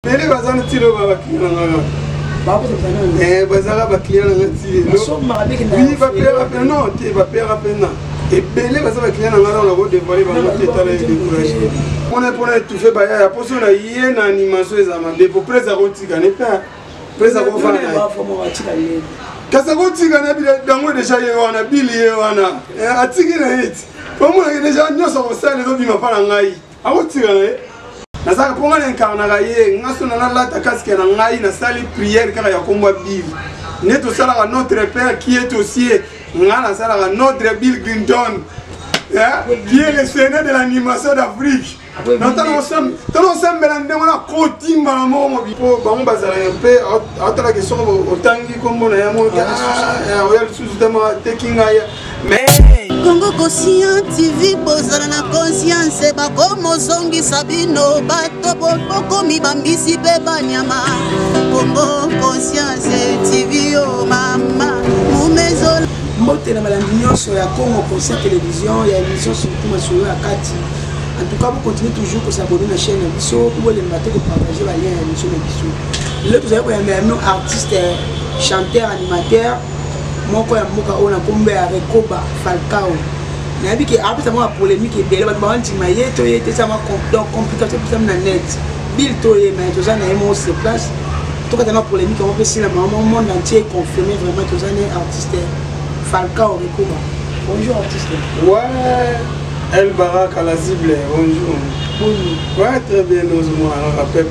Bele bazana tilo baba client bazara ba client na tilo. Oui, va faire non, tu vas faire à peine. Et Bele bazara client na ngara na go dévoiler ba monter ta les décourager. On est pour tout fait ba ya poso na yé na animation ezama be pour presa rotika ne pas presa go fa na. Kasa rotika na bi dango déjà yé wana bili wana. Atiki na hit. Pour moi déjà nyoso ko sala zo bi ma pa na ngai. Arotika na Nazaka ponga n'incarnera ye ngaso na lata casque na ngai na sali prière kaka ya komba Bill neto sala notre père qui est aussi ngana sala notre Bill Clinton qui est le sénat de l'animation d'Afrique. Nous sommes mélandés à côté ma maman bipo bango bazala un peu la question otangi kombo na yamo ya sous-tama taking mais Congo Conscient TV bozala na conscience bakomo zongi sabino bato boko mibambisi pe banyama Congo Conscience TV oh mama mumezo mbote na malandi nyonso ya Congo Conscient Télévision ya émission surtout masolo ya kati. En tout cas, vous continuez toujours à s'abonner à la chaîne Bisso pour les mater de partager la lien à l'émission de Bisso. Là, vous avez un artiste, chanteur, animateur. Moi, quand on a combattu avec Koba Falcao. Mais avec après ça, polémique et belle. Bah, on dit mais il ça m'a complication pour ça na net. Bill toye mais tout ça na émo sur place. Tout cas, dans la polémique, on peut si la maman monde entier confirmer vraiment tout ça est artiste Falcao avec Koba. Bonjour artiste. Ouais. El Barak à la cible, bonjour. Ouais, très bien, nous rappelle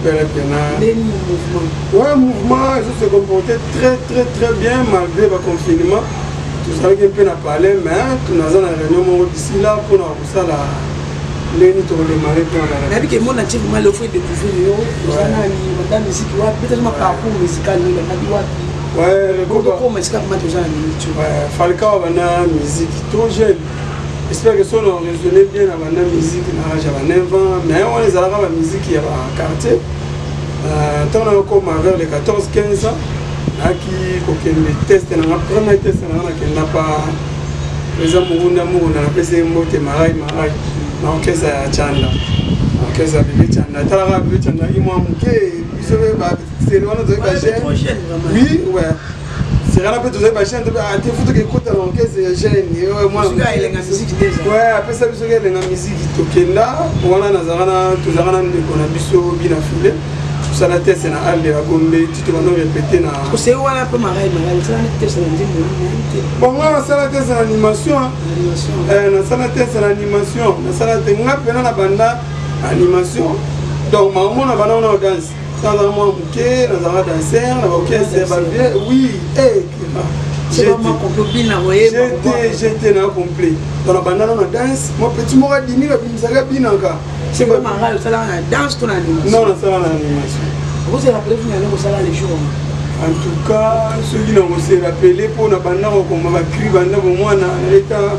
mouvement. Ouais, mouvement, je se comportait très bien malgré le confinement. Tout ça qui peut parler, mais tout nous avons réunion d'ici là pour nous ça là. Les nids ont démarré pour la. Mais que mon entier vraiment l'offre de découvrir. Dans la musique, peut-être ma parcours musical, il a dit what. Ouais, le groupe. Comment est-ce que tu as ouais, Falcao a une musique trop jeune. J'espère que ça a résonné bien dans la musique, j'avais 9 ans, mais on les a la musique qui est en quartier. Tant qu'on a vers les 14-15 ans, qui les tests, le premier test, on n'a pas les amoureux d'amour, on a appelé ça Moté Marai, on a ça à Tchanda. On a ça à Bébé Tchanda. T'as la Bébé Tchanda, ils m'ont manqué, c'est le moment de oui, ouais. C'est rien à peu de ça, machin, tu fous que écoute alors que c'est jeune. Moi, il y a la musique déjà. Ouais, après ça, il y a la musique qui toque là. On a nazarana, tout ça, on a biso bien affilé. Tout ça la tête, c'est na halle de la Gombe. Tu te vas nous répéter na. C'est où la peu marée, ça la tête, c'est l'animation. Bon, moi, ça la tête, c'est l'animation. Ça la tête, c'est l'animation. Ça la tête, on a peine la banda animation. Donc, maman, on a banda on danse. Dans un mois bouquet, dans un danseur, dans un c'est balvier, oui, j'étais complet. Dans la bande on danse, mon petit mot a dit ni la bimsaga binanga. C'est pas mal, ça la danse ton animation. Non, ça la animation. Vous avez rappelé finalement ça les jours. En tout cas, ceux qui n'ont pas rappelé pour la bande on m'a cru bande pour moi dans l'état.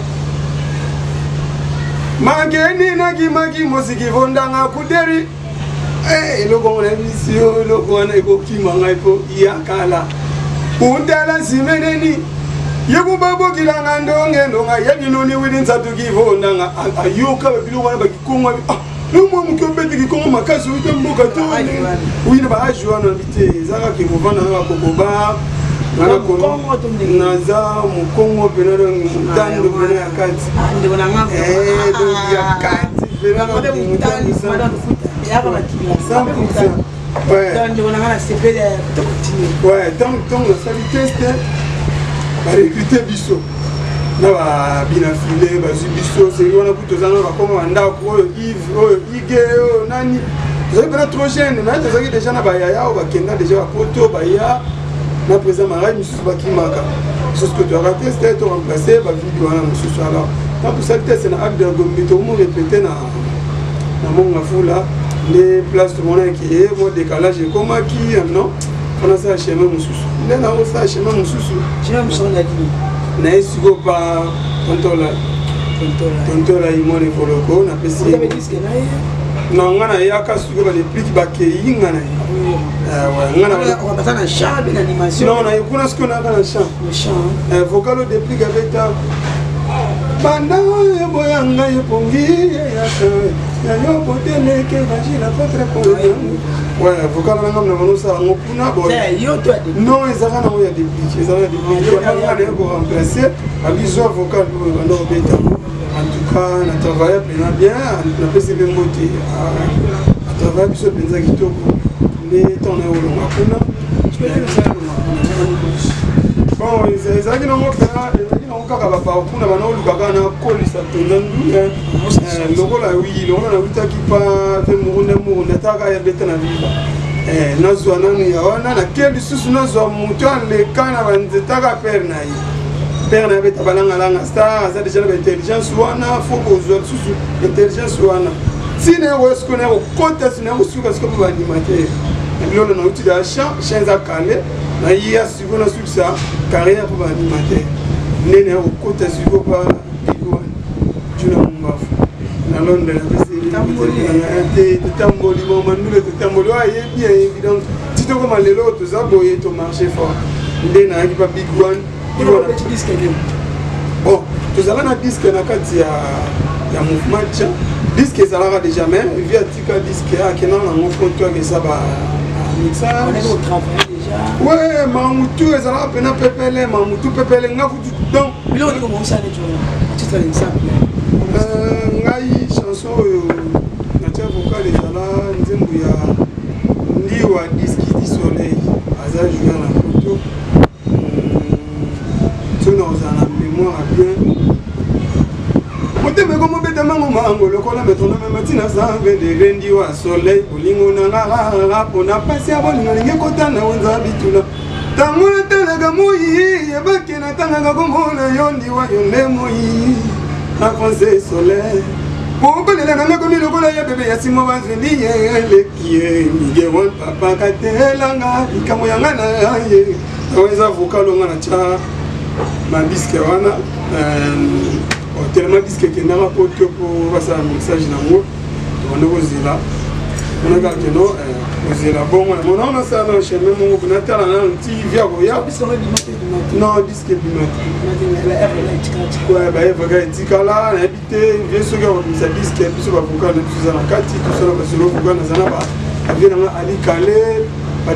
Mageni nagi musiki vondanga kuderi. Eh, le bon émission, le bon égo qui m'a épo yakala. Undala simeneni. Yebu babo kilanga ndonge ndonga yadi noni within satu kivo ndanga ayoka bilo wana bakikonga numo mukobeti kikonga makasi wite mboka to. Oui na ba ajwa na bité zaka ki movana na kokoba. Ngana kono naza mukongo benero mutando bene yakati. Ndiko na ngaka. Do yakati benero mutando. Ouais, tant ça lui teste, va recruter Bisso. Là, va bien affiler, va sur Bisso, c'est lui on a beaucoup de gens, comme on a Yves, Ige, Nani. Vous savez pas trop jeune, mais vous avez déjà na Bayaya, ou Bakenda déjà à Poto, Baya, na présent Marais, Monsieur Bakimaka. C'est ce que tu as raté, c'était te remplacer, va vivre dans Monsieur Sala. Quand pour ça, c'est un acte de Gombe, tout le monde répétait dans mon affoula. Les places de mon qui est, mon décalage est comme qui, non? On a ça à chemin, mon sous. On a ça à chemin, mon sous. J'ai un son là-dessus. N'est-ce pas tonton là? Tonton là, il m'a dit pour le coup, on a passé. Vous avez dit ce qu'il y a? Non, on a eu un cas sur les prix qui baquent. On va passer un chant d'animation. Non, on a eu ce qu'on a dans le chant. Le chant. Vocal au dépli avec ta. Banda, boyanga, pongi, yo botele ke vaji la votre problème ouais vocal na ngam na bono sa ngopuna bon non ezaka na ya dépliqué ezaka des vidéos na ko remplacer abiso vocal ndo beta en tout cas na travailler bien na pesi be moti à travailler biso penza kitoko les temps na olonga kuna bon ezaki na ngopena kaka bapakuna bana olukaka na kolisa mpenza ndu lokola lokola na witaki pa mpe murunde taka ya bete na biba nazwa nanu ya wana na ke lisusu nazwa moto aleka na banzetaka pere na ye pere na ye beta balangalanga star aza deja na baintelligence wana fo kozwa lisusu intelligence wana tina ekoyesikona ekokota sina ekosuka sikopo baanimatere bilolo na uti da champ eza kale na ye asiko na sukisa carrière po baanimatere nene okota siko pa bigwan juna mumbafu na Londres tutamboli bomandule tutamboli aye bien évident tito koma lelo toza boye to marché fort nde na yaki pa bigwan bon tozala na disque na kati ya mouvement tcha disque ezalaka déjà mais via tika disque akena nango comptoir eza ba mixage ouais mamutu ezalaka pena pepele mamutu pepele ngakutu donc ngai chanson oyo natia vocal ezala nzembo ya ndiwa diski di soleil aza jouer na photo tona oza na mémoire bien motema komobeta mango mango lokola metona mematina sanve de ndiwa soleil bolingo nanga mpona pasi ya bolingo lingi kota na onza bituna tango natalaka moi yebake natangaka komona yo ndiwa yo nde moi afonce soleil pokolela nanga komi lokola ya bebe ya simo bazwendi yelekie migewan papa katelanga likambo yanga na ye aweza vokalonga na tya madiske wana tellement disque ekendaka po te po basala mixage nango tokende kozela onaka keno kozela bongo mona nasala na chemin mongo natala nano nti via koya non disque ebimaki bayebaka etikala nayebi te vie soki akobimisa disque biso bavocal na biso eza na kati tosala basolo vocal naza na bavie nanga ali kale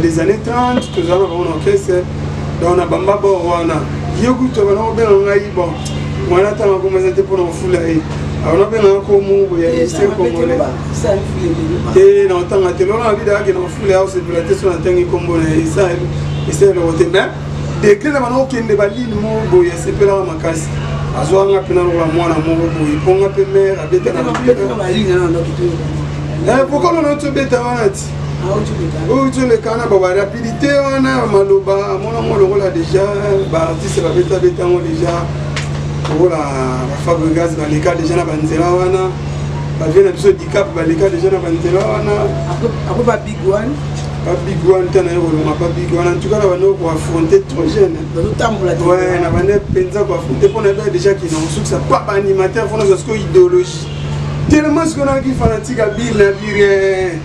des années 30 tozala na bango na orchestre donc na bamba bor wana yekuto banango benga ngai bon mwana tanga komeza te mpona kofula ye awana benga komungu ya ese congolais te na otanga te lolo na bidaki na kofula ya osepela te so na ntangi kombo na esaleloko te mais degré na bana okende baline moko boye asepelaka makasi azwanga mpena lokola mwana moko boye mponga mpe mere abeta na pokalo na otobeta wana ti oyo toleka na barapidité wana maloba monango lokola déjà baartiste babetabetango déjà okola bafabre gaz baleka déjà na banzela wana bavie na biso dicap baleka déjà na banzela wana ako babig one te na ye kolonga babig wana entuka na bande koaffronte trop jeune ouais na bande mpenza koaffronte mpona ebe déjà kina kosukisa pa baanimateur fona zwa siko idéologie tellement siko naki fanatique abir na birien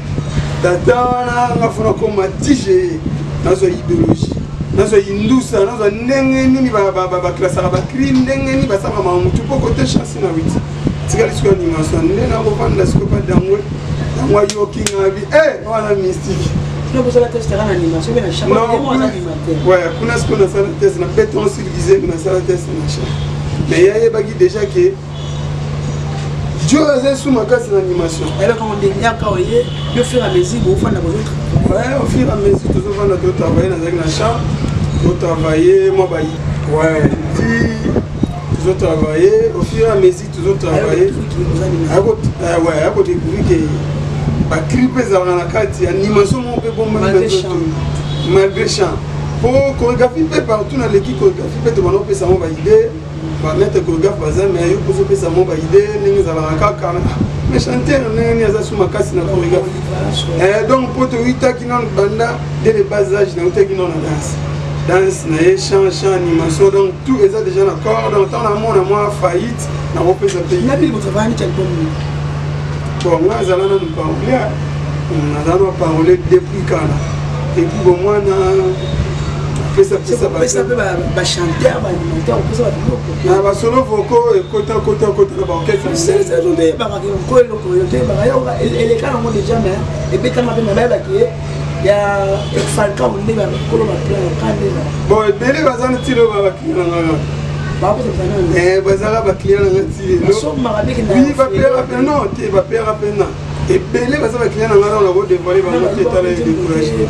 tata nanga fona koma tige nazwa idéologie nazwa indusa nazwa ndenge nini baklasaka bakri ndenge nini basaka mamutu po kote chansi na witi tikali siko animation nde nakovanda siko pa dangwe dangwa yokinga bi wana mystique kuna siko nasala test na beton civilisé nasala test na cha mais yayebaki déjà ke Dieu a sous ma casse d'animation. Alors quand on dit au fur et à mesure, au fond de votre ouais, au fur et à mesure, tout le monde a travaillé dans la chambre, tout travailler, moi bah ouais, tout ont travaillé, au fur et à mesure, tout ont travaillé. Ouais, à côté découvrir que bah clipper dans la carte, animation mon peu bon malgré chant. Pour chorégraphie partout dans l'équipe chorégraphie peut demander on peut ça on va idée. Va mettre chorégraphe bazar mais yo poso pesa mo ba idée ningi za la kaka mais chanter nani aza suma kasi na chorégraphe donc poto wita kinon banda dès le bas âge na wita kinon danse na chant animation donc tout est déjà d'accord donc tant la mon moi faillite na repesa pays na bi votre travail ni album bon moi za na nous parler on a parlé depuis quand et puis bon moi na pesa pe ba chanteur ba animateur pesa ba biloko ah ba solo vocaux et kota na ba orchestre c'est donc des ba ko eloko yo te ba yo ele kana mo déjà mais et puis tama pe na ba ki ya falka on ne ba ko lo ba plan kande na bon ebele bazana tilo ba ki na bazala bakiliana nga nti oui bapere non te bapere apena ebele baza bakiliana nga na kodevole bango te tala découragé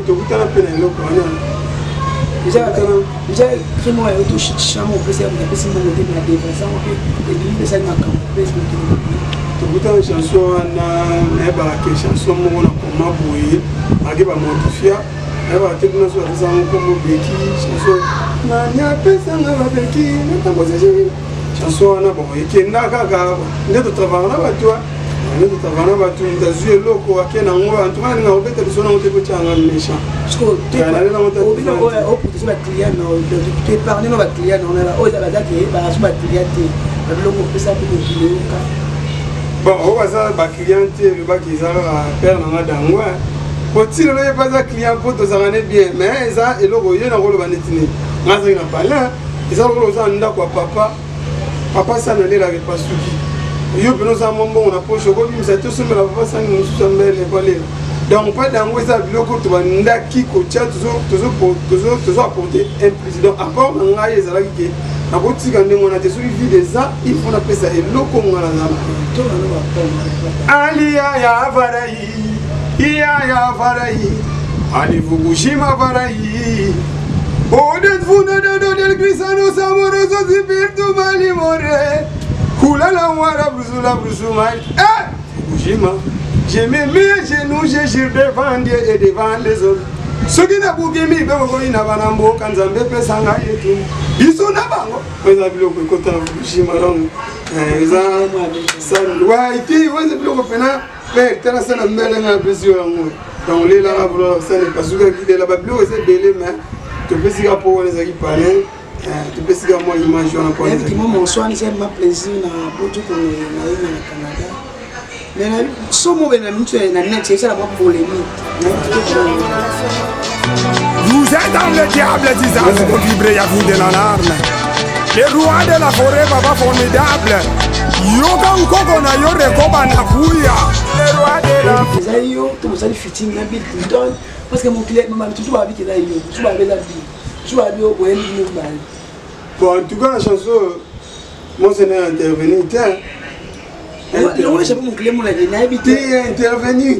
tokutana mpe na eloko wana déjà vraiment otochamo opesa apesi mbongo te na défensango mpe ebimi pesali makambo mpe tokutana chanson wana nayebaka ke chanson moko na koma boye ake bamodifia nayebaka te kuna so bapesanga nkombo beki chanson nani apesanga babeki natambosa chanson wana bon ekenda kaka nde totravaka na bato nde totravaka na bato ntazwi eloko ake nango antuka ninga kobeta biso nango te kotyanga méchant oputisa baclient toépargne no baclient oyo bazake baso baclient te babiloko opesa mpe mokileyoka bon oyo baza baclient te elobaki eza kaka pere nanga dango potilelo ye baza client mpo tozalaka ne bien mais eza eloko ye nakoloba neti nini nga azaki na palin eza lokolo oza na ndako ya papa sani alelaka epasuki yo pene oza mombongo na poche okobimisa te osombela papa sani mosusu ambele kolela donc mpa dango eza biloko tobandaki kotya tozo apporter implicite donc apport na ngai ezalaki ke nakotika ndenge wana te soki vide eza il faut napesa eloko nga na zama aliya ya varai ali Fukushima varai odet funda del grisano samoroso zipirtu mali more kulala wara brusuma Fukushima j'ai mis mes genoux j'ai jure devant Dieu et devant les autres soki na bugimi beko ina bana mboka nzambe pesa nga yetu biso na bango eza biloko ekota Fukushima donc eza wa iti weze biloko pena mais tala sana mbele nga pesi yango donc lela ka bro sana pasuka kidela ba biloko eza belé mais to pesi ka po wala zaki parler to pesi ka mo image wana ko eza kimo mo soani c'est ma plaisir na botu ko na Canada mais somo bena mtu na net c'est la polémique. Vous êtes dans le diable disant qu'on vibrer à vous de la larme. Les rois de la forêt baba formidable. Yoga nkoko na yo rekoba na kuya. Les rois de la forêt yo to mosali fitting na bit don parce que mon client mama tout va avec là yo tout va avec la vie. Tout va bien au end mal. Bon en tout cas la chanson moi c'est intervenir non je peux mon client mon avis n'habiter intervenir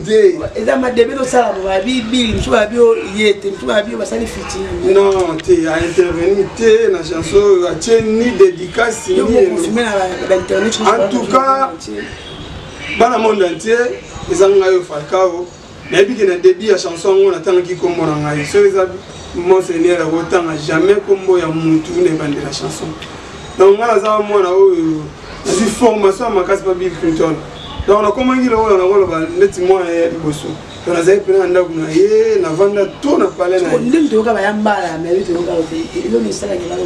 et dans ma début de ça va bill tout va bien yete tout va bien va ça les fitting non tu as intervenir la chanson a tient ni dédicace ni internet en tout cas dans le monde entier les anglais Falcao mais bien que début la chanson on attend qui comme on a so monseigneur autant jamais comme ya mutu ne bande la chanson donc ngala za mwana oyo la formation ma casse pas Bill Clinton donc on a comment il on a neti mwana ya liboso on a zai pena nda kuna ye na vanda to na pale na ndenge to ka ba yambala mais to ka ilo ni sala ke ba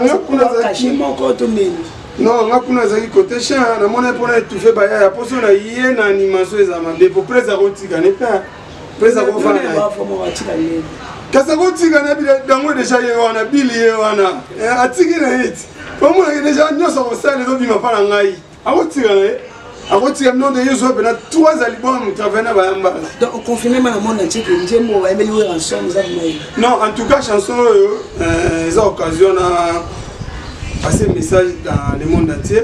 ngakuna za kashimo ko to nini non ngakuna za côté chien na mona pona tout fait ba ya poso na ye na animation za mabe pour presa rotika ne pas presa ko fa na kasa rotika na bi dango déjà ye wana bili ye wana atiki na hit comme on a déjà nyoso ko sala do bi mapana ngai arotika na arotika non de yeso bena 3 albums travailler ba yamba donc confirmer na monde entier que njembo ba emeli we ensemble za mai non en tout cas chanson eza occasion na passer message dans le monde entier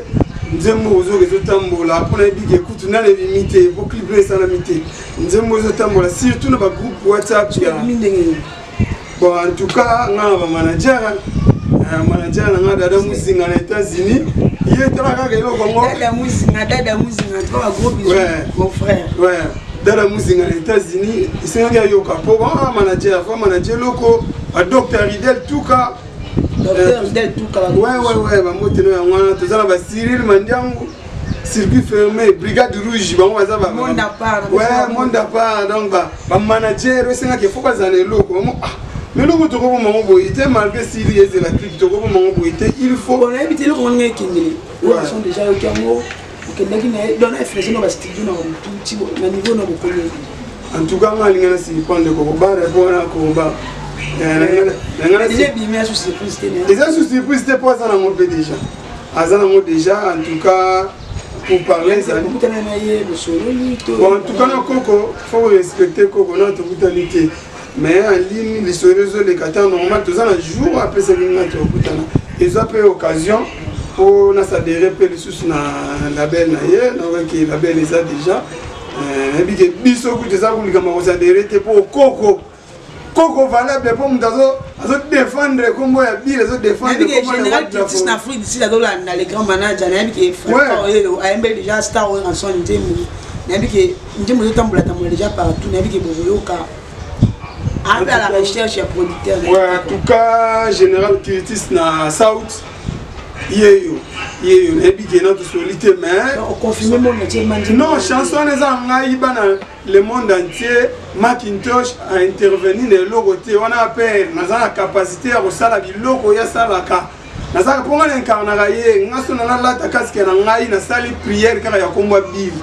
nzembo ozo tambola pona big écoute na les limiter pour clipper ça la limiter nzembo ozo tambola surtout na ba groupe WhatsApp ya bon en tout cas nga ba manager na dada muzinga na États-Unis il est là ka kelo kongo dada muzinga trois gros bisous mon frère ouais dada muzinga na États-Unis c'est un yo kapo manager loko a docteur Ridel tout cas ouais ba motelo ya ngwana tozala ba Cyril Mandiango circuit fermé brigade rouge bango baza ba monde à part monde à part donc ba manager esenga ke foka za loko mais le retour au moment où il était malgré s'il y a la clip de moment où il faut on a évité le moment qui sont déjà au Cameroun En tout cas, on a si prendre le combat, répondre à combat. Déjà, sous surprise, c'était pas ça dans mon pays déjà. Déjà, en tout cas, pour parler, ça. Bon, en tout cas, Coco, il faut respecter Coco, notre brutalité. Mais en ligne, les soirées, les cartes normales, tout ça, un jour après, c'est une autre. Ils ont pris l'occasion pour s'adhérer les sous dans la label, donc le label est déjà. Et puis, biso que ça, vous les adhérer pour Coco. Coco valable pour nous défendre comme il y a bien les autres défendre. Les général qui est en Afrique d'ici là dans les grands managers, qui est déjà star en son idée. Nous déjà partout, à la recherche et producteur. Ouais, en tout cas, général Curtis na South. Yeyo, notre solité, mais non, chanson le monde entier, Macintosh a intervenu dans le côté. On a appelé, on a la capacité à faire des locaux, il y a ça là. On a pour l'incarner, on a la casque, on a une salle prière car il y a comme Bill.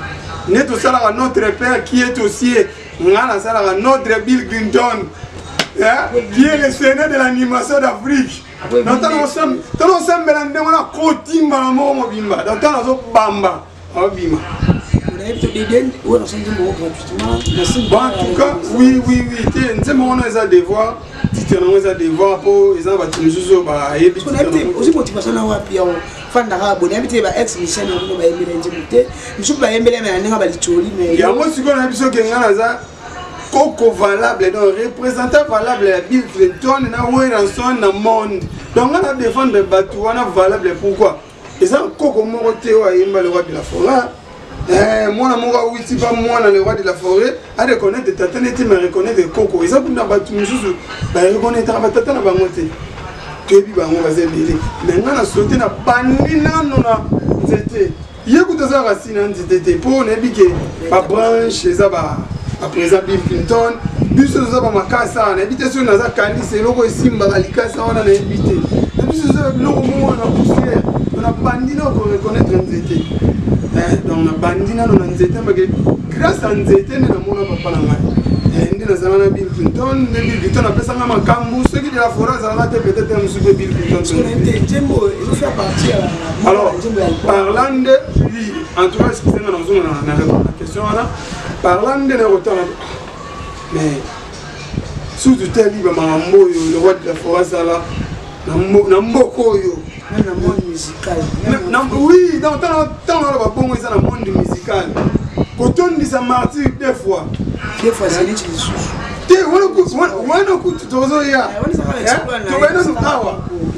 Net tout ça là, notre père qui est aussi, on a la salle notre Bill Clinton, qui est le sénat de l'animation d'Afrique. Donc, on en tout cas, oui, nous avons des devoirs, Coco valable, donc représentant valable à Bill Clinton, dans le monde. Donc on a défendu le bateau, on a valable pourquoi? Et ça, Coco Morotéo a le roi de la forêt. Moi, je suis pas moi le roi de la forêt. À reconnaître des tatans, mais reconnaître Coco. Et ça, pour nous battre, nous reconnaître les tatans dans la montée. Que puis, on va se mêler. Maintenant, on a sauté dans la banine, on a été. Il y a beaucoup de racines, pour ne pas brancher ça. À présent, Bill Clinton, bus de ça, ma casse, on a habité sur la calice, c'est logo ici, on a habité. Bus de ça, on a poussière, on a bandit, on reconnaître un zété. Donc, on a bandit, on a un zété, grâce à un zété, on a mon papa. Bill Clinton, Bill Clinton a fait ça dans ma cambou, ceux qui de la forêt, ça a été peut-être un super Bill Clinton. Alors, parlant de lui, en tout cas, excusez-moi, on a répondu à la question là. Parlant de l'automne, mais sous tout tel livre, le roi de la forêt, ça là, même dans le monde musical. Oui, dans le monde musical. Quand on dit ça, martyr, deux fois, c'est les sous.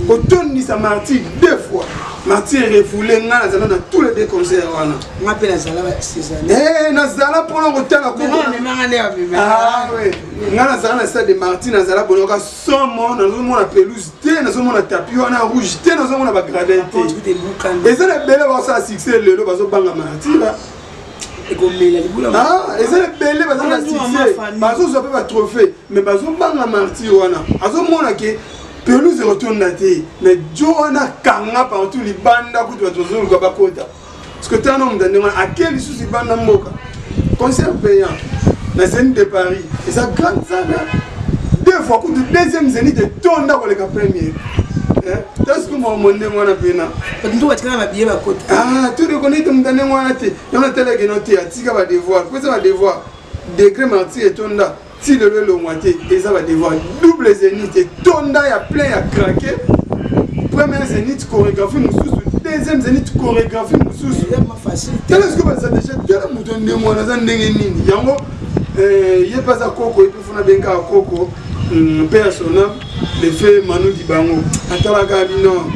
Quand on dit ça, martyr, deux fois. Martyr refoulé dans tous les deux concerts. On appelle la Zala César. Nazala pour le retour à ah oui. Nazala c'est de Martyr Nazala pour le cas sans monde dans le monde à pelouse, dans le monde à tapis, on a rouge, dans le monde à gradé. Et ça le belle va ça succès le lo bazo banga Martyr. Ah, et ça le belle va ça succès. Bazo ça peut pas trophée, mais bazo banga Martyr wana. Azo mona que pelouse retourne mais Joana Kanga partout les bandes à côté de ton Gabakota. Parce que tu as un homme d'année, à quel souci bande Moka? Concert payant, la zénith de Paris. Et ça grande saga. Deux fois, coup de deuxième zénith de ton dans le premier. Est-ce que mon monde est moins à peine? Ah, tu reconnais ton dernier mois à thé. On a télé noté à Tika va devoir. Quoi ça va devoir? Degré Marty et Tonda. Si le moitié, et ça va devoir double zénith et Tonda, il y a plein à craquer. Première zénith chorégraphie, nous sous. Deuxième zénith chorégraphie, nous sous. C'est facile. Qu'est-ce que ça déjà? Quel est le mouton de moi? Nous avons des mines. Yango, il n'y a pas à Coco, et puis il faut bien qu'à Coco, personnel, l'effet Manu Dibango. Attends la gabi, non,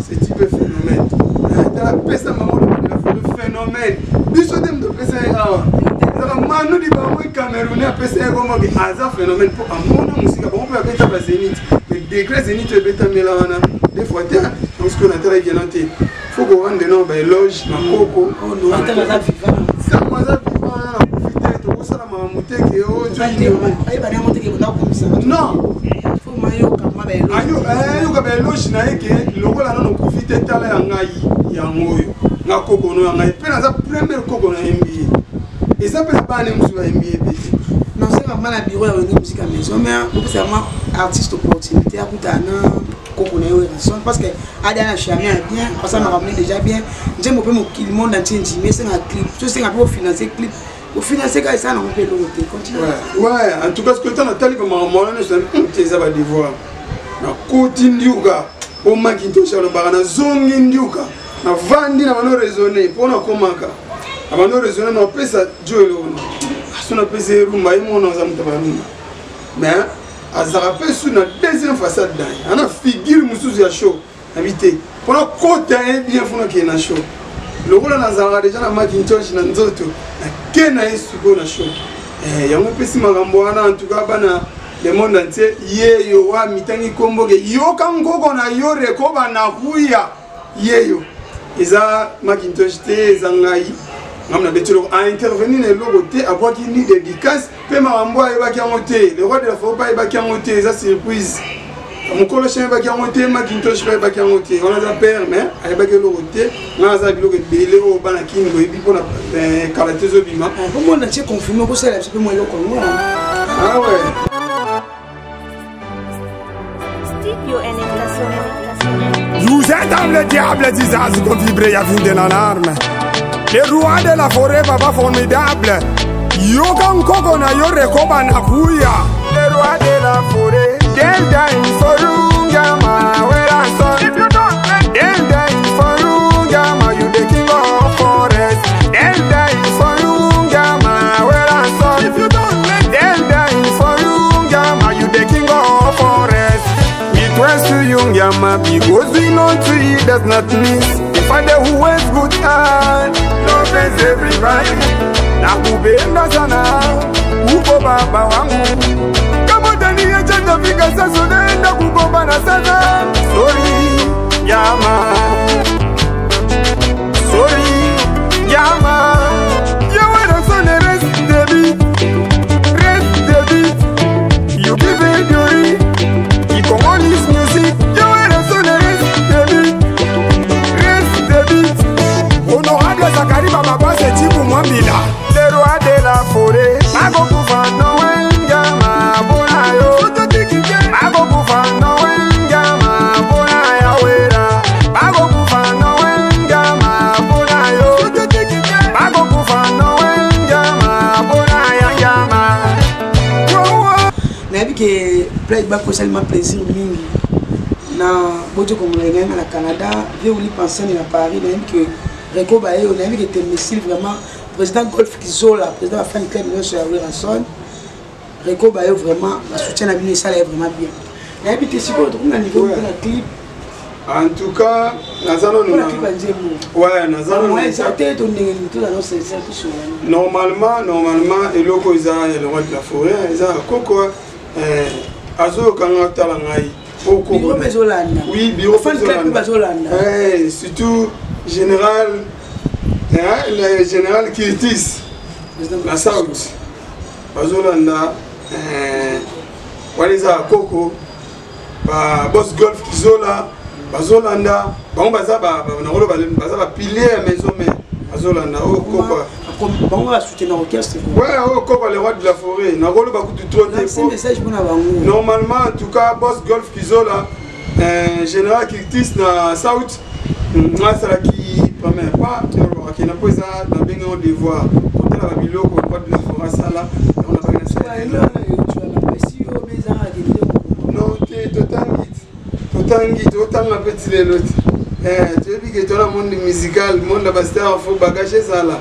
c'est type phénomène. Attends la peste à maman, le phénomène. Du saut de peste à Manu Dibango, Camerounais, a peste à Gomo, un phénomène pour un monde musique. On peut appeler ça la zénith. Mais degré zénith, le bêta mélana. Des fois, parce qu'on a très bien noté. Il faut qu'on rende des noms, éloge, ma coco. Ça, moi, ça vivant, profiter, tout ça, ma montée qui est haut. Non. Ayo, éloge, n'a que le rôle à nous profiter, t'as l'air en aïe, yango. na koko no nga pe na za premier koko na MBA et ça peut pas aller musu ba MBA petit non c'est vraiment la bureau de musique à maison mais c'est vraiment artiste opportunité à Koutana koko na yo parce que Adana Chamia bien parce que m'a ramené déjà bien j'aime un peu mon monde entier mais c'est un clip tout c'est un peu financer clip au financer quand ça on peut l'autre continue ouais en tout cas ce que tu as tali comme moi ne sais ça va devoir na kotindiuka au Macintosh le barana zongi ndiuka na vandi na mano raisonner pona komaka abano raisonner na pesa jolo asuna pesa rumba imono za mtabaruma mais azarape sur na deuxième façade dans ana figure musuzu ya show habité pona kota bien fona ki na show le rôle na zara déjà na Macintosh na nzoto na kena esuko na show yango pesi magambo wana en tout cas bana le monde entier yeyo wa mitangi komboge yoka ngoko na yo rekoba na huya yeyo Isa Macintosh te zangai ngamna betelo a intervenir le logo te avoir qui ni dédicace pe marambo ayeba ki amote le roi de la forêt ayeba ki amote ça surprise mon colo chien ayeba ki amote Macintosh ayeba ki amote on a za père mais ayeba ki logo te na za biloko belé o bana kingo ebi pona kalatezo bima comment on a été confirmé que c'est un peu moins loco ah ouais Vous êtes dans le diable, disas, qu'on vibrait à vinde dans l'arme. Les rois de la forêt, papa formidable. Yogan Kokona, Yorekoba Nakuya. Les rois de la forêt, they'll die for Rungama, where I saw. If you don't make they'll die for Rungama, you the king of forest. They'll die for Rungama, where I saw. If you don't make they'll die for Rungama, you the king of forest. Where's to young Yama because we know to eat does not miss. The father who has good heart, love is everybody. Na kubenda sana, uko baba wangu. Kama ndani ya chanja fika sasa unaenda kugombana sana. Sorry, Yama. Sorry, Yama. You wanna son rest the beat, rest the beat. You give it your Congolese music, you are a son reste de beat. Honorable Zakari Baba c'est Tibou Mwambila. Le roi de la forêt, Mago Koufano Wengama Bonayo. Mago Koufano Wengama Bonaya Wera. Mago Koufano Wengama Bonayo. Mago Koufano Wengama Bonaya Yama. Mais que playback pour seulement plaisir mingi na bojo comme les na Canada vieux oli penser na Paris même que Reko Baye on a vu que était missile vraiment président Golf Kizola président de la fan club de sur Ranson Reko Baye vraiment la soutien à bien ça est vraiment bien mais puis c'est quoi on a niveau de la clip en tout cas nazalo na clip anjemo ouais nazalo ouais ça tête on est tout dans c'est tout normalement eloko isa le roi de la forêt isa koko azo kanga tala ngai Biro Bezolanda. Oui, Biro Bezolanda. Surtout général le général Kirtis la South Bezolanda waliza koko ba boss golf Kizola Bazolanda bango baza ba nakolo baza ba pilier maison mais Bazolanda koko bon va soutenir l'orchestre ouais comme le roi de la forêt nakolo ba kutu trop c'est message pour na bango normalement en tout cas boss golf Kizola général Kirtis na South moi ça qui permet pas qui n'a pas ça na bengo devoir côté la biloko roi de la forêt ça là on a pas une ça non totangi totanga petit les autres tu dis que toi le monde musical monde la bastar faut bagager ça là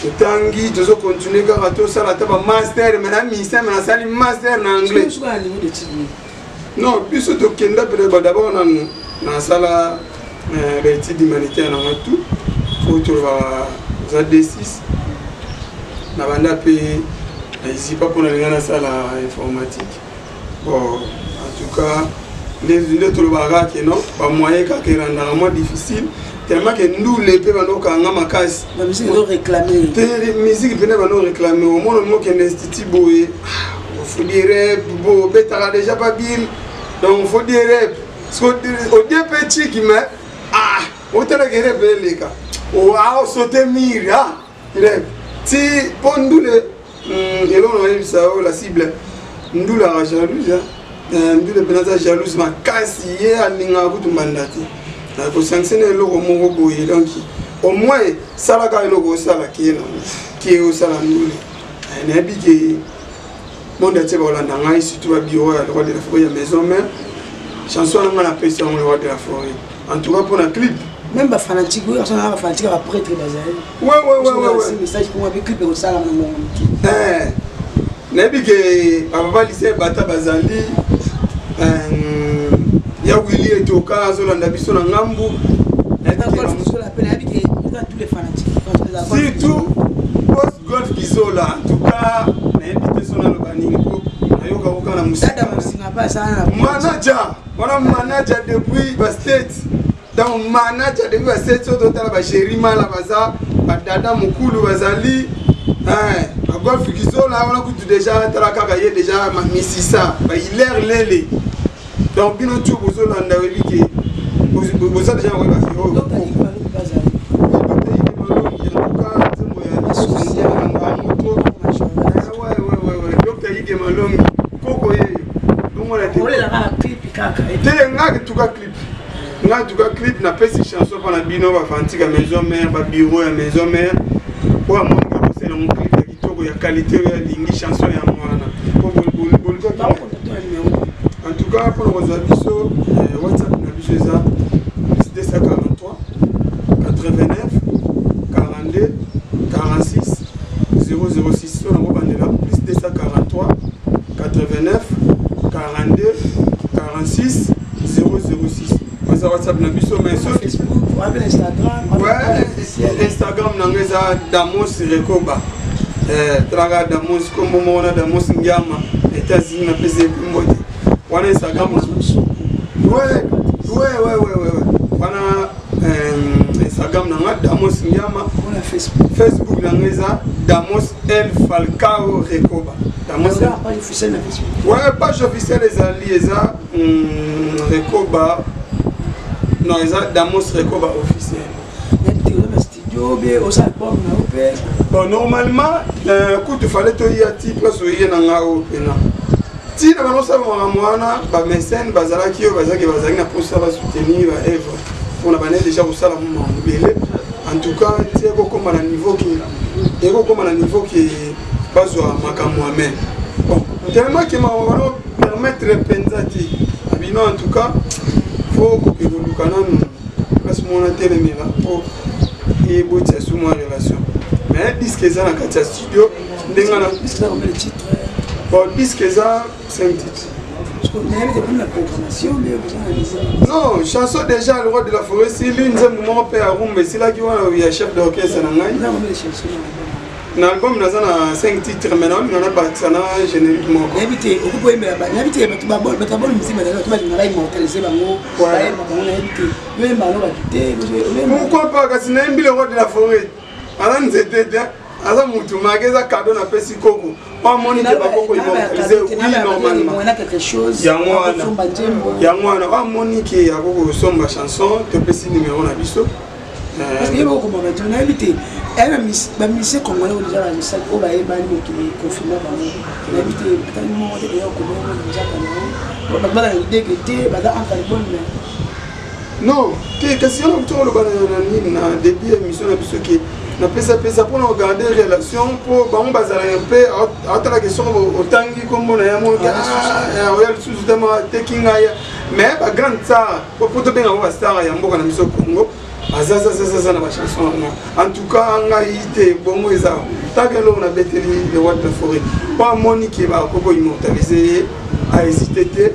totangi toujours continuer car tout ça là taba master maintenant ministère maintenant ça master en anglais non puis surtout kenda peut d'abord na sala l'étude humanitaire na tout faut trouver za D6 na banda pe ici pas pour la salle informatique bon en tout cas les tout le bagage non pas moyen qu'à rendre moins difficile tellement que nous les peu nous quand on a casse la musique doit réclamer la musique peut nous réclamer au moins que l'institut boé faut dire bon bêta déjà pas bien donc faut dire au deux petit qui met au tel que les gars a sauté mire ah si pour nous le et là on a ça la cible nous la jalouse nous le pénata jalouse ma casse hier alinga kutu mandati ko sanctionner le moko boye donc au moins ça la ka logo ça la qui est au sala nous na bi ke monde ate ba olanda ngai surtout ba bureau ya droit de la forêt ya maison mère chanson na pesa on le droit de la forêt en tout cas pour un clip même ba fanatique oui on a fanatique ba prêtre bazali ouais c'est message pour moi clip au sala na mon na bi ke papa lycée bata bazali ya wili etoka zolanda biso na ngambu surtout post golf kizola en tout cas na invité son na baningi ko ayoka koka na musika manager wana manager depuis ba state donc manager depuis ba state so totala ba chéri mala baza ba dada mukulu bazali ba golf kizola wana kutu déjà tala kaka ye déjà ma misisa ba hilaire lele donc bino tu bozolanda webiki boza déjà ouais clip na pesi chanson pour la bino ba fantika maison mère ba bureau ya maison mère pour moi c'est un clip qui toko ya qualité ya lingi chanson ya mwana en tout cas pour nos abisso WhatsApp na biso ça plus 243 89 42 46 006 on a bandela plus 243 89 42 46 006 on a WhatsApp na biso mais sur Facebook ou Instagram Instagram nangeza Damos Rekoba traga Damos comme on a Damos Ngama États-Unis na pese mbote wana Instagram ouais wana Instagram nanga Damos Ngama on a Facebook nangeza Damos El Falcao Rekoba Damos page officielle na Facebook ouais page officielle les ça Rekoba non ça Damos Rekoba officiel studio bien au album na opé bon normalement coup de fallait to y a ti place où y na opena ti na bano sa mwana ba mécène bazala ki bazaki na pour ça va soutenir ba Eva on a bané déjà au sala mon belé en tout cas ti ko comme na niveau qui bazwa makamwa mais bon tellement que ma wana permettre penzati abino en tout cas faut que vous nous canons parce mon téléméra pour et botia sous ma relation mais disque ça na katia studio ndengana disque comme le titre bon disque ça 5 titres parce que même depuis la programmation mais vous non chanson déjà le roi de la forêt c'est l'une des moments père rumbe c'est là qui va chef d'orchestre na ngai non mais les chansons na album na zana 5 titres maintenant on a parti na générique moko habité au bout mais habité ba bon musique mais tu vas na immortaliser bango ba bango na habité même ba ba quitter pourquoi pas kasi na mbi le roi de la forêt ala nzete aza mutu mageza cadeau na pesi koko pas moni ke ba koko immortaliser oui normalement on a quelque chose yango wana wa moni ke ya koko somba chanson te pesi numéro na biso parce que yebo comme on a habité elle ba mise comme on déjà la mise au ba e ba ni ki confirmer ba on habité tellement de yo ko mo déjà kana ba ba idée que té ba da en album non que question autour le banana na début émission na biso ki na pesa pour regarder relation pour ba on bazala un peu à la question autangi comme on a mo ya sous tellement taking mais ba grand ça pour te bien on va star ya mboka na biso Congo ça na ba chanson en tout cas ngai te bongo eza takelo na beteli le roi de la forêt pas Monique ba koko immortaliser a hésité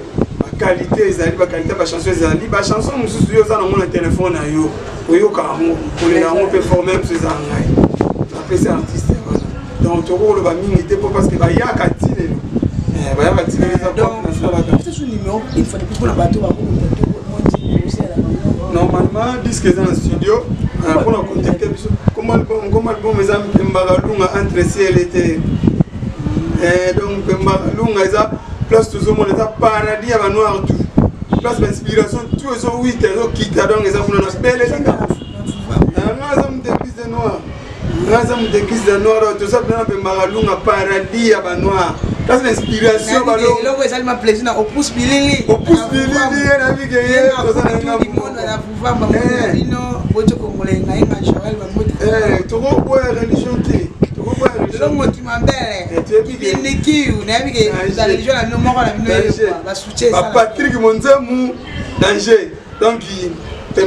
qualité ezali ba qualité ba chanson ezali ba chanson mususu yo za na mona téléphone na yo oyoka ngo pour na ngo performer plus za ngai na pesa artiste voilà donc to ko lo ba mingi te parce que ba ya ka tile ba ya ka tile za donc na sala ka c'est un numéro il faut depuis pour la bateau ba ko normalement disque dans le studio pour la contacter comme album mes amis Mbagalunga entre ciel et terre donc Mbagalunga eza place tout le monde eza paradis ya ba noir tout place d'inspiration tout eso 8 eso kita donc eza kuna na belle linga Ngazam d'église de noir. Ngazam d'église de noir. Tout ça, bien, on Magalunga paradis à Banoir. C'est l'inspiration. Là, ça m'a plaisir. Au pouce bilili. Au pouce bilili, on a vu que Patrick Monzamou, danger. Donc,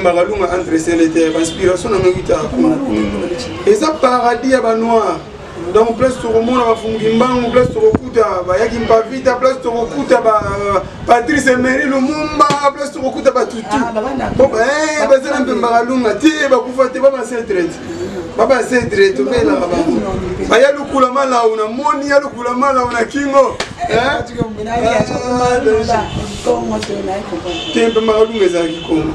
Magalunga entre ces terres, inspiration dans nos et ça paradis à Banoir. Donc, place sur le monde, on place sur le coup de Pavita, place sur le coup de Patrice Emery, le Mumba, place sur le coup de Batutu. Bon, c'est un peu Magalunga, tu es pas assez traité. Papa, c'est traité, tu es là. Il y a le Koulama là, on a Moni, il y a le Koulama là, on a Kingo. Tu es un peu Magalunga, Zaki Kongo.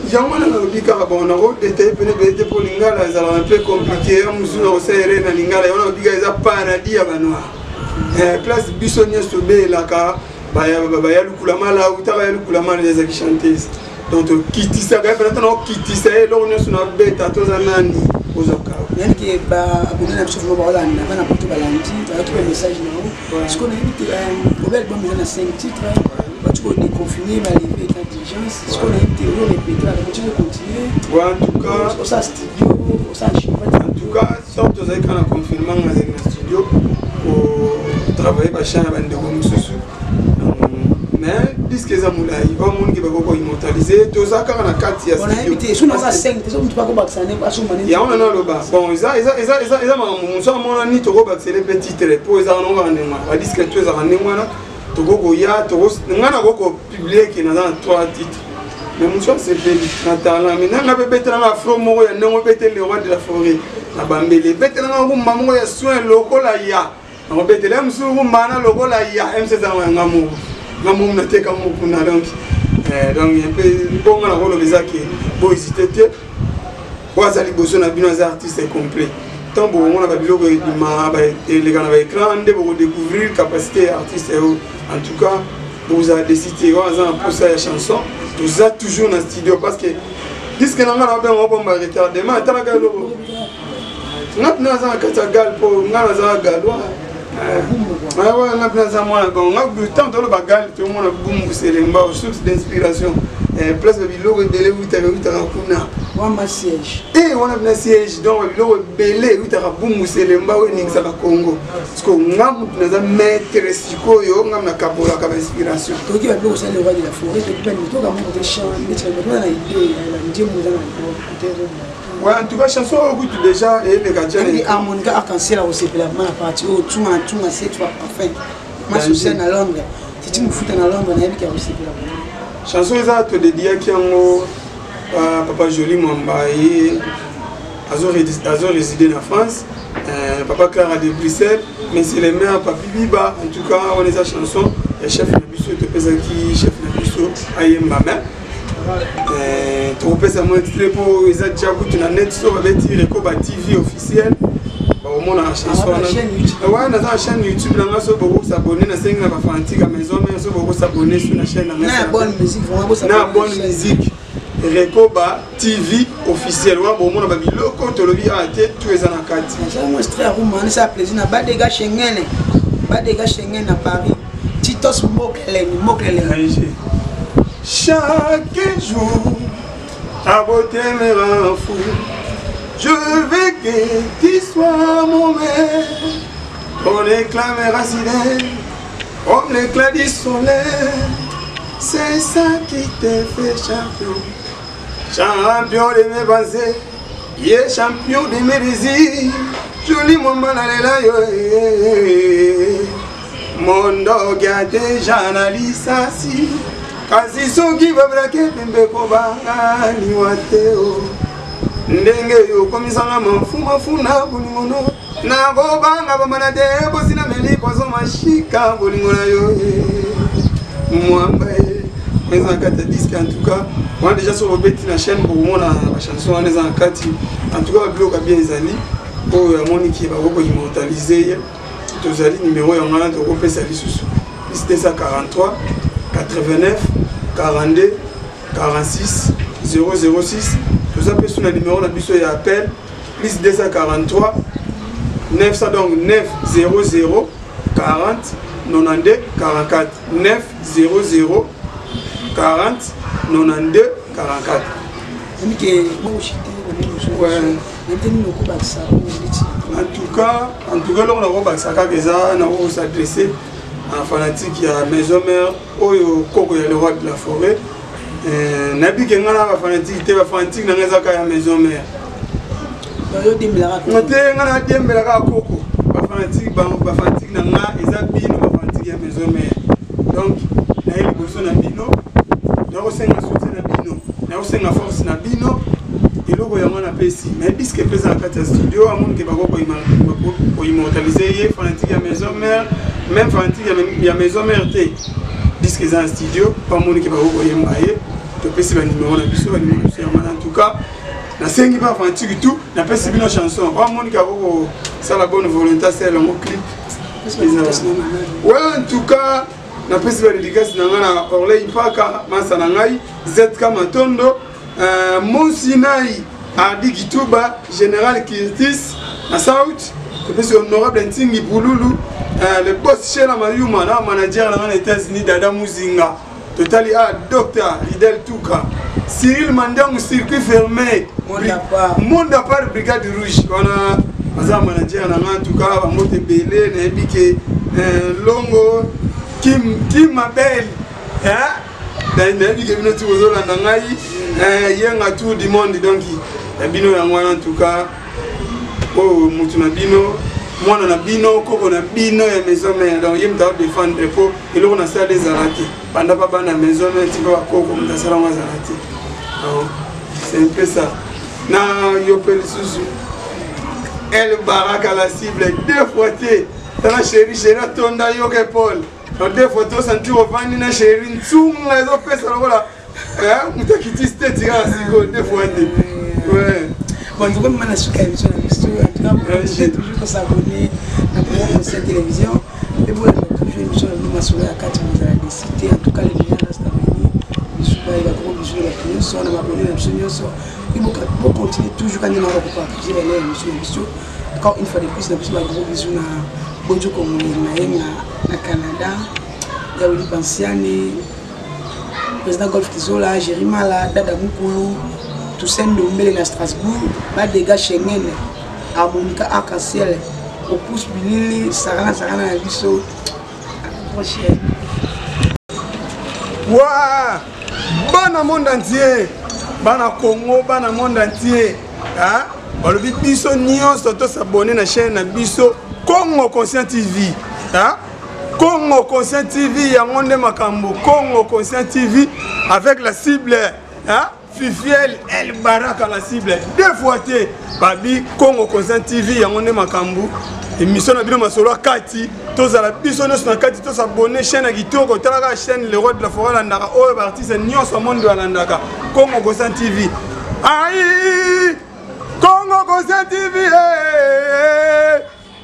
Jamana na bika ba na route était pénétré pour lingala ça un peu compliqué musuno osere na lingala ona bika za paradis ya banoir place bisonia sobe la ka ba ya lukula mala utaka ya lukula mala za ki chanter donc kitisa ka peut-être no kitisa lo no suna beta to za nani ozoka yani ki ba abonné na biso ba Hollande na poto balandi tu as message na ce qu'on a dit obel bon na 5 titres tu peux déconfiner ma liberté d'intelligence ce qu'on a été répété la continue de continuer en tout cas au studio au studio en tout cas surtout avec un confinement dans le studio pour travailler par chaîne bande de mususu mais disque za mulai ba mungi ba ko immortaliser to za ka na kati ya studio on a invité sur na 5 tezo mtu bako baksane kwa suma ni ya on na lo ba bon isa ma muso mona ni to ko baksele petit titre pour isa no ga ndema ba disque to za ndema na Togo ya Togo ngana goko publier qui na 3 titres mais mon choix c'est fait na talent mais na bébé tana afro mo ya ndongo bete le roi de la forêt na bambele bete na ngumba mo ya soin lokola ya na bete le msu ngumba na lokola ya MC za ngamu na teka mo kuna donc un peu bon na rolo bezaki bo hésiter kwa za liboso na bino za artiste complet. Tant bon on a biloko les gars avec écran de vous découvrir capacité artiste en tout cas vous avez décidé pour ça la chanson vous êtes toujours dans le studio parce que disque na ngana ba on va retarder mais tala ga lo na za ka gal po ngana za galwa ouais na plan za moi bon ngak du temps dans le bagal tout le monde boum c'est les source d'inspiration place de biloko de lewu ta kuna wamba siège on a un siège donc biloko belé uta boum c'est les mba ni za Congo parce que ngam na mettre sikoyo ngam na kabola ka inspiration to ki ba biloko ça le roi de la forêt to ki ba ni to ka mo de chant mais tu vas na idée la ndie mo za na ouais en tout cas chanson écoute déjà et les gars et harmonica arc-en-ciel au sepela ma partie au tout c'est tu vas enfin moi je suis à Londres si tu me fous à Londres na yebika au sepela chanson eza to dédié qui en papa Joli Mwamba et azo résidé en France papa Clara de Bruxelles mais c'est les mères papi Biba en tout cas on les a chanson et chef na biso to pesaki chef na biso ayemba mais tu peux ça moi extrait pour eza jabu tu na net so ba beti Rekoba TV officiel ba au monde la chanson ouais na la chaîne YouTube na so beaucoup s'abonner na 5 na ba fantika maison mais so beaucoup s'abonner sur la chaîne na bonne musique vraiment ça na bonne musique Rekoba TV officiel wa bo mona ba biloko to lobi ate tu eza na kati ça moi extrait roman ça plaisir na ba dega Schengen à Paris Titos Moklele chaque jour ta beauté me rend fou je veux que tu sois mon mère ton éclat me racine comme l'éclat du soleil c'est ça qui te fait champion de mes pensées yeah champion de mes désirs joli mon banalela yo mon dog a déjà analysé si kasi soki babrake pembe ko banga ni wateo ndenge yo komisanga mafuna bolingono na go banga bamana de bosina meli kozo mashika bolingona yo mwamba mais en kati disque en tout cas on a déjà sur le bête la chaîne pour moi la chanson on est en kati en tout cas bloc bien zali pour monique ba ko immortaliser tozali numéro ya ngana to ko pesa lisusu c'était ça 43 89 42 46 006 tout ça peut sur le numéro na biso ya appel plus 243 900 donc 900 40 92 44 900 40 92 44. En tout cas, on va s'adresser à fanatique qui a maison mère au Koko le roi de la forêt. Nabi qui a fanatique, tu vas fanatique dans la maison mère. On a dit Koko, fanatique dans la maison mère. Donc, il y a une personne à Bino, il y a une force à Bino. Et là, il y a un PC. Mais puisque présent à la studio, à mon qui va pour immortaliser, fanatique à maison mère, même fanatique à maison mère, puisque c'est un studio, pas mon qui va pour y le PC va numéro de biso, en tout cas, la scène qui va fanatique tout, la PC une chanson, pas mon qui va pour ça la bonne volonté, c'est le mot clip. Ouais, en tout cas, la PC va dédicace dans la Orley Paka, Masanangai, ZK Matondo. Monsinaï Adi Gituba, Général Kirtis, à South, le honorable Ntingi Bouloulou, le boss chez la Mayuma, la manager dans les États-Unis, Dada Mouzinga, Totali A, Docteur Ridel Touka, Cyril Mandam, circuit fermé, Monde à part Brigade Rouge, on a un manager en tout cas, Mote Belé, Nebike, Longo, Kim Mabel, hein? Dans les qui viennent tous aux Hollandais, il y a tout du monde donc bino ya mwana en tout cas oh mutu na bino mwana na bino koko na bino ya maison mère donc yem ta défendre pour et là on a ça des arrêtés banda pas bana maison mère tu vas koko mtasala mwa arrêtés donc c'est un peu ça na yo pel susu elle baraka la cible deux fois té ta chérie tonda yo ke Paul donc deux photos sans tu revendre na chérie ntunga ezo pesa lokola mutakiti state ya siko deux fois té. Ouais. Bon, je vais me faire une émission toujours que s'abonner à la télévision. Et vous avez toujours une émission de la carte de cité. En tout cas, les gens restent à venir. Je suis pas gros bisous de la clinique. On a abonné à l'émission. Il faut continuer toujours quand on a partager l'émission. Encore une fois de plus, on a gros bisous à Bonjour comme na Canada. Gaudi Pensiani, président Golf Kizola, Jérimala, Dada Mukulu. Toussaint Ndombele à Strasbourg, bas des gars Schengen, Harmonica Arc-en-Ciel, au pouce Bilili, Sarana na biso. Prochaine. Waouh! Bon monde entier, bon Congo, bon monde entier. Hein? Le but biso nion surtout s'abonner à la chaîne biso Congo Conscient TV. Hein? Congo Conscient TV, il y a monde makambo. Congo Conscient TV avec la cible. Hein? Fifiel El Baraka la cible. Deux fois té Babi Congo Conscient TV yangonde makambu. Émission na bino masolo kati. Tous à la biso nos na kati tous abonner chaîne Kitoko tala chaîne le roi de la forêt landaka. Oh artiste nion so monde wa landaka. Congo Conscient TV. Aïe Congo Conscient TV.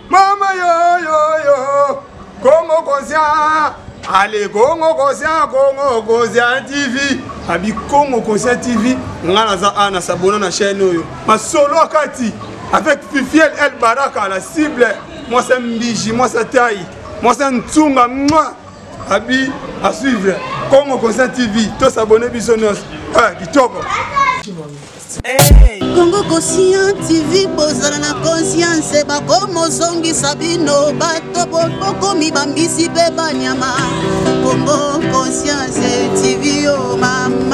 Mama yo yo yo. Congo Conscient. Allez, Congo Conscient TV. Abi Congo Conscient TV. On a s'abonné à la chaîne. Ma solo Kati. Avec Fifiel El Baraka, la cible. Moi c'est Mbiji, moi c'est Taï. Moi c'est Ntunga. Abi à suivre. Congo Conscient TV. Tous s'abonner bisonos. Kitoko. Congo Conscient TV bozala na conscience bakomo zongi sabino bato boko mibambisi pe banyama Congo Conscience TV yo mama